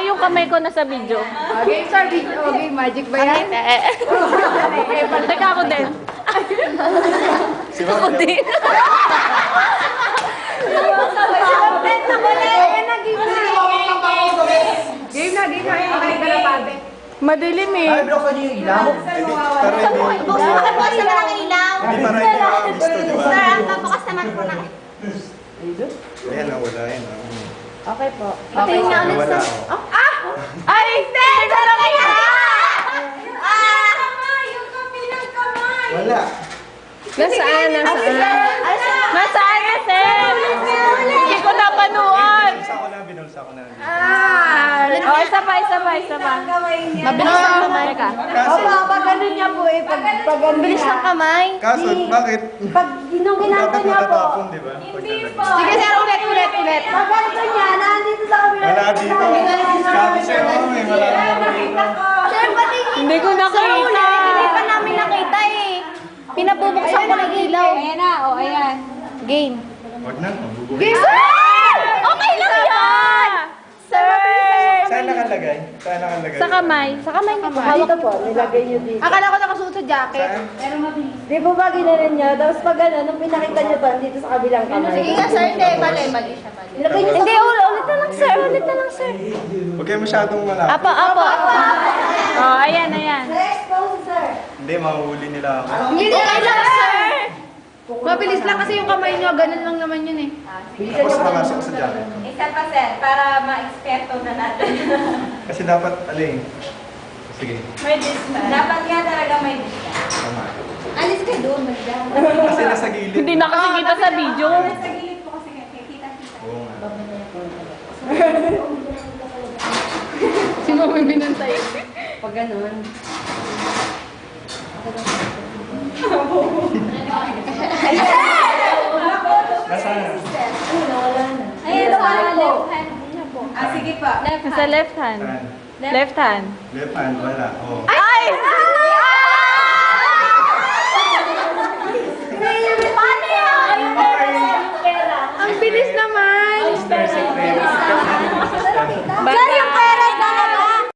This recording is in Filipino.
Okay yung kamay ko nasa video. Okay, sir. Okay, magic ba yan? Teka ako din. Ako din. Game na. Okay, kalapate. Madilim eh. Ay, buksan niyo yung ilaw. Pero hindi. Bukas naman ang ilaw. Hindi para hindi ka gusto, di ba? Sir, ang pabukas naman po ng... Ayan, wala yan. Okay po. Patingin nga ulit Wala. sa... Ay, hindi! Hindi Yung kapilang kamay! Wala. Nasaan? Nasaan na, Sir? Hindi ko napanood. Binulsa ko na. Oh, isa pa. Mabilis ang kamay. Teka. Kaso, Pag ganun niya po eh. Pag Mabilis ang kamay. kaso, bakit? Pag nung ginagawa Dapat niya po. matatapon, di ba? Hindi po. Sige sir, ulit. Pag ganito niya, nandito sa kabila. Wala dito. Sabi sa'yo, may wala naman dito. Sir, patingin! Hindi ko nakita. Hindi pa namin nakita eh. Pinabubuksan ko ng ilaw. Ayan na, ayan. Game. Huwag na, mabubuhay. Okay lang yan! Sir! Saan nakalagay? Saan nakalagay? Sa kamay. Sa kamay niyo po. Hawak Dito po, nilagay niyo dito. Akala ko nakasuot sa jacket. Saan? Di po ba ginanon niya? Tapos pag gano'n, nung pinakita niyo ba, dito sa kabilang kamay. Sige nga sir, hindi. Mali siya. Nilagay niyo Hindi, ulit na lang, sir. Ulit na lang, sir. Huwag kayo masyadong malapit. Apo. Oh, ayan. sir. Hindi, mahuhuli nila ako. Okay lang sir! Mabilis lang kasi yung kamay niyo, ganun lang naman yun eh. Tapos namasok sa jacket. Isa pa sir, para ma-eksperto na natin. Kasi dapat, aling. Sige, May distance. Dapat nga talaga may distance. tama. Alis ka doon, magdaan. Kasi nasa gilid. Hindi na kasi kita sa video. Sa gilid po kasi kita-kita. Oo nga. Sino may binantay? Pag gano'n. Nasaan na? Ayun, sa left hand niya po. Sige po. Sa left hand. Saan? Left hand. Left hand, wala. Oh. Ay!